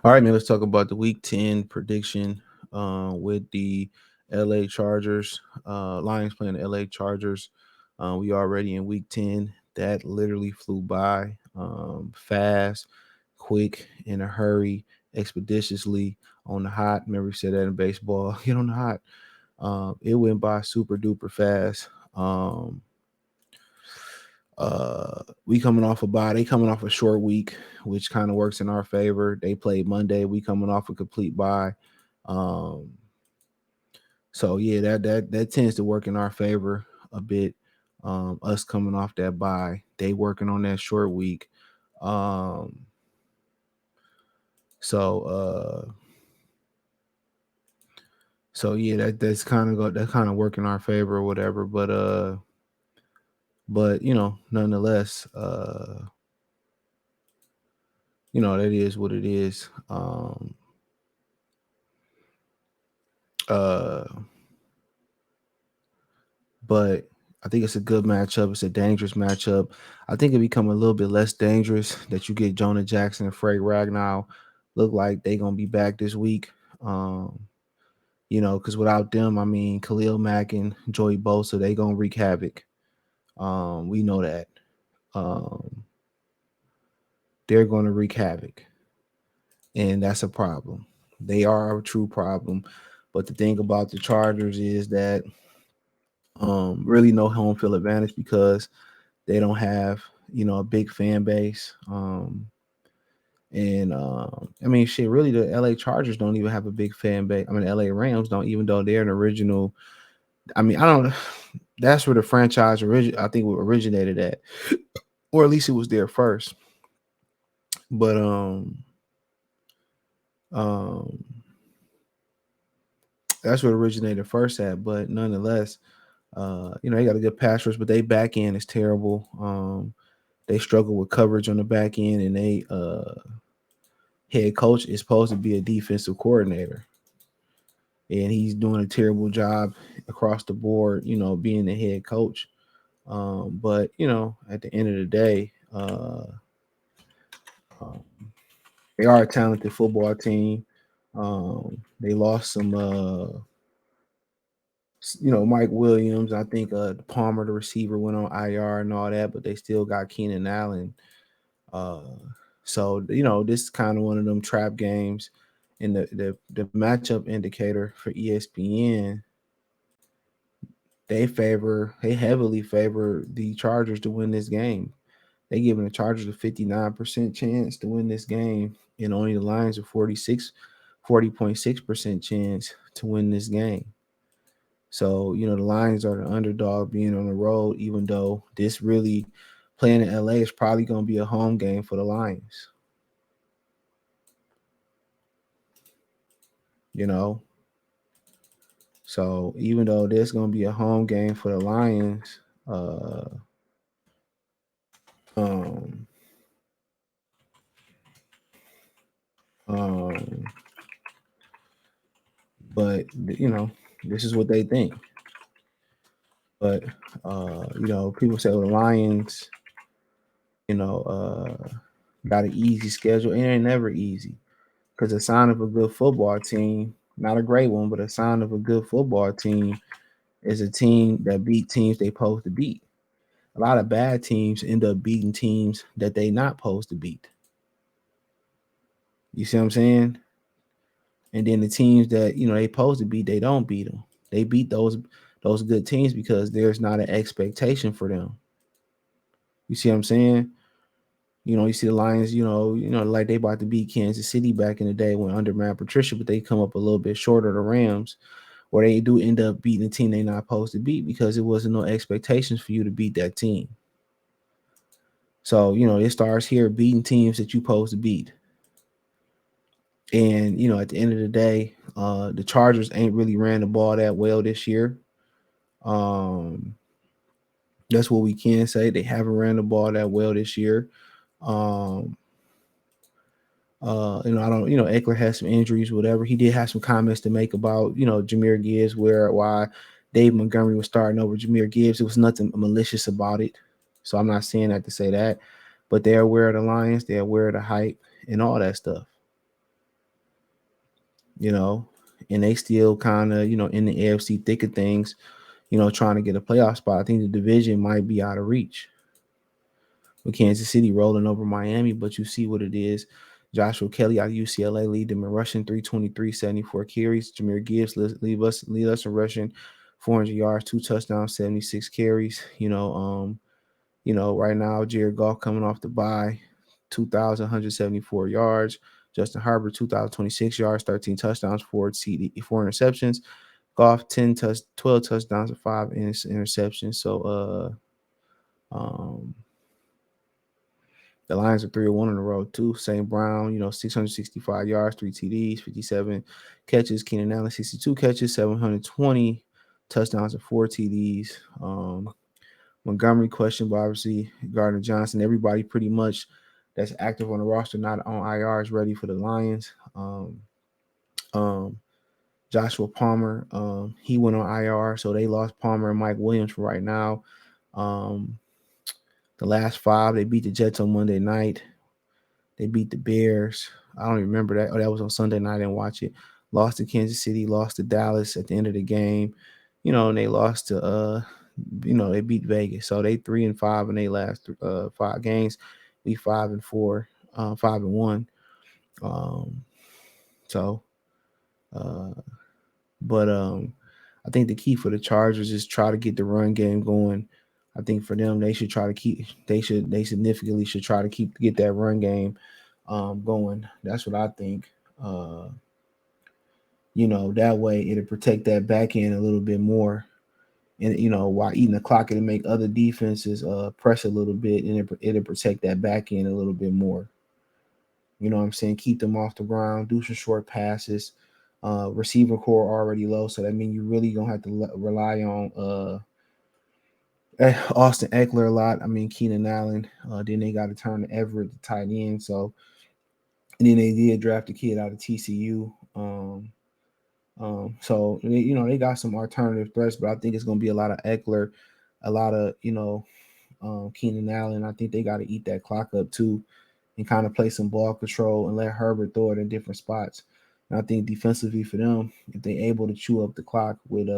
All right, man. Let's talk about the Week 10 prediction with the LA Chargers. Lions playing the LA Chargers. We already in Week 10. That literally flew by fast, quick, in a hurry, expeditiously on the hot. Remember, we said that in baseball. Get on the hot. It went by super duper fast. We coming off a bye. They coming off a short week, which kind of works in our favor. They played Monday. We coming off a complete bye. Um, so yeah, that tends to work in our favor a bit. Us coming off that bye, they working on that short week. Um, so so yeah, that's kind of that kind of work in our favor or whatever. But nonetheless, that is what it is. Uh but I think it's a good matchup. It's a dangerous matchup. I think it become a little bit less dangerous that you get Jonah Jackson and Frank Ragnow look like they gonna be back this week. Um, because without them, I mean Khalil Mack and Joey Bosa, they gonna wreak havoc. We know that. Um, they're gonna wreak havoc, and that's a problem. They are a true problem. But the thing about the Chargers is that really no home field advantage because they don't have a big fan base. And I mean, shit. Really, the LA Chargers don't even have a big fan base. I mean, LA Rams don't, even though they're an original. I mean, I don't. That's where the franchise I think originated at, or at least it was there first. But um, that's where it originated first at. But nonetheless, they got a good pass rush, but they back end is terrible. They struggle with coverage on the back end, and they head coach is supposed to be a defensive coordinator, and he's doing a terrible job across the board. Being the head coach. But at the end of the day, um, they are a talented football team. They lost some, Mike Williams. I think Palmer, the receiver, went on IR and all that, but they still got Keenan Allen. Uh, so this is kind of one of them trap games. And the matchup indicator for ESPN, they heavily favor the Chargers to win this game. They giving the Chargers a 59% chance to win this game, and only the Lions a 40.6% chance to win this game. So, the Lions are the underdog being on the road, even though this really playing in LA is probably going to be a home game for the Lions. You know, so even though there's going to be a home game for the Lions, um, um, but this is what they think. But people say, well, the Lions, you know, uh, got an easy schedule. It ain't never easy because a sign of a good football team, not a great one, but a sign of a good football team is a team that beat teams they supposed to beat. A lot of bad teams end up beating teams that they not supposed to beat. You see what I'm saying? And then the teams that they supposed to beat, they don't beat them. They beat those good teams because there's not an expectation for them. You see what I'm saying? You see the Lions, like they about to beat Kansas City back in the day when under Matt Patricia, but they come up a little bit short of the Rams, or they do end up beating a team they're not supposed to beat because it wasn't no expectations for you to beat that team. So, it starts here beating teams that you're supposed to beat. And, at the end of the day, the Chargers ain't really ran the ball that well this year. Um, that's what we can say. They haven't ran the ball that well this year. Um, I don't, Eckler has some injuries, whatever. He did have some comments to make about, Jahmyr Gibbs, why Dave Montgomery was starting over Jahmyr Gibbs. It was nothing malicious about it. So I'm not saying that to say that, but they're aware of the Lions, they're aware of the hype and all that stuff. you know, and they still kind of, in the AFC thick of things, trying to get a playoff spot. I think the division might be out of reach with Kansas City rolling over Miami, but you see what it is. Joshua Kelly out of UCLA lead them in rushing 323, 74 carries. Jahmyr Gibbs lead us in rushing 400 yards, 2 touchdowns, 76 carries. Right now, Jared Goff coming off the bye, 2,174 yards. Justin Herbert, 2,026 yards, 13 touchdowns, 4 interceptions. Goff, 12 touchdowns and 5 interceptions. So, the Lions are 3-1 in a row, too. St. Brown, 665 yards, 3 TDs, 57 catches. Keenan Allen, 62 catches, 720 touchdowns and 4 TDs. Montgomery questionable, obviously. Gardner Johnson, everybody pretty much that's active on the roster, not on IR, is ready for the Lions. Um, Joshua Palmer, he went on IR, so they lost Palmer and Mike Williams for right now. Um, the last 5, they beat the Jets on Monday night. They beat the Bears. I don't even remember that. Oh, that was on Sunday night. I didn't watch it. Lost to Kansas City, lost to Dallas at the end of the game. And they lost to they beat Vegas. So they 3-5 in their last 5 games. We 5-4, 5-1. Um, so uh but I think the key for the Chargers is try to get the run game going. I think for them, they should try to keep. They significantly should try to get that run game going. That's what I think. That way it'll protect that back end a little bit more, and while eating the clock, it'll make other defenses press a little bit, and it'll protect that back end a little bit more. You know what I'm saying? Keep them off the ground, do some short passes. Receiver core already low, so that means you really gonna have to rely on Austin Eckler a lot. I mean Keenan Allen. Then they got to turn to Everett, the tight end. So, and then they did draft a kid out of TCU. So they got some alternative threats, but I think it's gonna be a lot of Eckler, a lot of Keenan Allen. I think they got to eat that clock up too, and kind of play some ball control and let Herbert throw it in different spots. And I think defensively for them, if they're able to chew up the clock with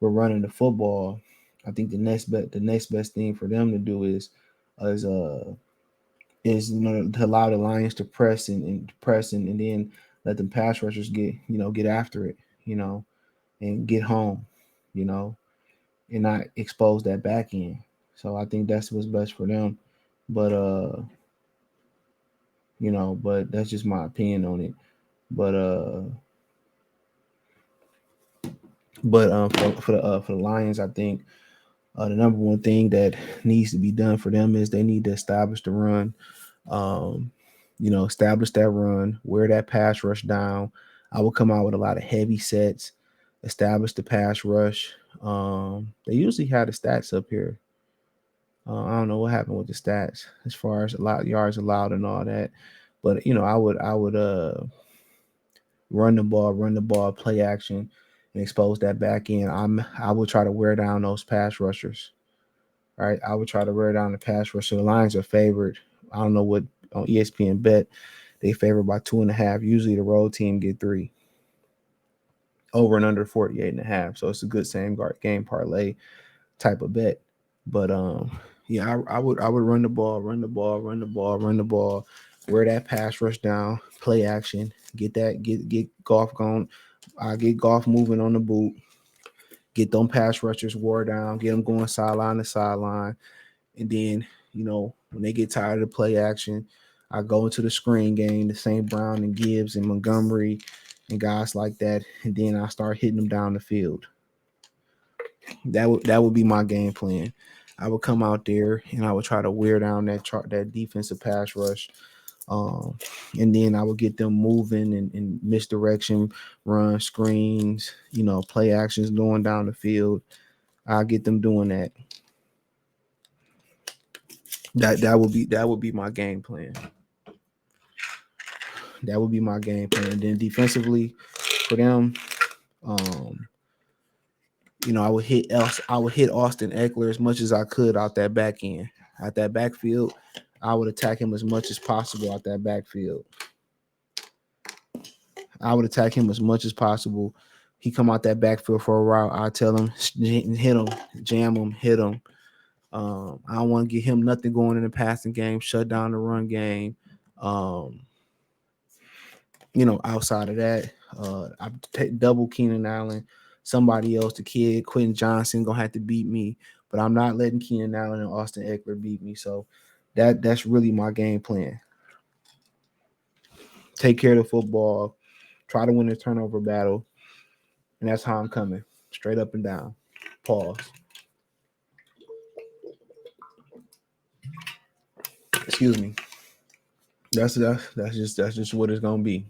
running the football, I think the next best thing for them to do is uh to allow the Lions to press and press and then let the pass rushers get after it, and get home, you know, and not expose that back end. So I think that's what's best for them. But but that's just my opinion on it. But for the Lions, I think the number one thing that needs to be done for them is they need to establish the run. Um, establish that run, wear that pass rush down. I will come out with a lot of heavy sets, establish the pass rush. They usually have the stats up here. I don't know what happened with the stats as far as a lot yards allowed and all that, but I would run the ball, play action, and expose that back end. I would try to wear down those pass rushers. Right, I would try to wear down the pass rush. So the Lions are favored. I don't know what on ESPN bet they favored by 2.5. Usually the road team get 3. Over and under 48.5. So it's a good same game parlay type of bet. But yeah, I would run the ball, run the ball, wear that pass rush down, play action, get Golf going. I get Golf moving on the boot, get them pass rushers wore down, get them going sideline to sideline, and then when they get tired of the play action, I go into the screen game, the St. Brown and Gibbs and Montgomery and guys like that, and then I start hitting them down the field. That would be my game plan. I would come out there and I would try to wear down that defensive pass rush, um, and then I would get them moving and misdirection, run screens, play actions going down the field. I get them doing that. That would be my game plan. That would be my game plan. And then defensively for them, um, I would hit Austin Eckler as much as I could out that back end. Out that backfield, I would attack him as much as possible out that backfield. I would attack him as much as possible. He come out that backfield for a route. I tell him hit him, jam him, hit him. I don't want to get him nothing going in the passing game. Shut down the run game. Um, outside of that, I take double Keenan Allen. Somebody else, the kid Quentin Johnson, gonna have to beat me, but I'm not letting Keenan Allen and Austin Eckler beat me. So that's really my game plan. Take care of the football, try to win the turnover battle, and that's how I'm coming, straight up and down. Pause. Excuse me. That's just what it's gonna be.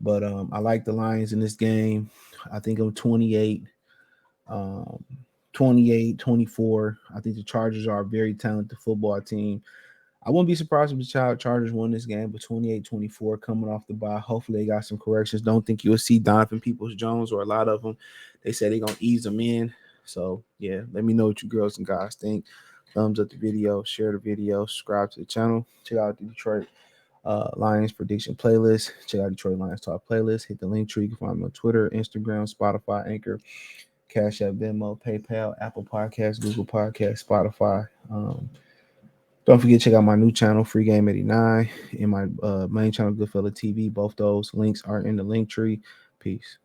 But I like the Lions in this game. I think I'm 28, um, 28, 24. I think the Chargers are a very talented football team. I wouldn't be surprised if the Chargers won this game, but 28-24 coming off the bye. Hopefully they got some corrections. Don't think you'll see Donovan Peoples-Jones or a lot of them. They say they're going to ease them in. So, yeah, let me know what you girls and guys think. Thumbs up the video, share the video, subscribe to the channel. Check out the Detroit Lions prediction playlist. Check out Detroit Lions talk playlist. Hit the link tree. You can find me on Twitter, Instagram, Spotify, Anchor, Cash App, Venmo, PayPal, Apple Podcasts, Google Podcasts, Spotify. Don't forget to check out my new channel, Free Game 89, and my main channel, Goodfella TV. Both those links are in the link tree. Peace.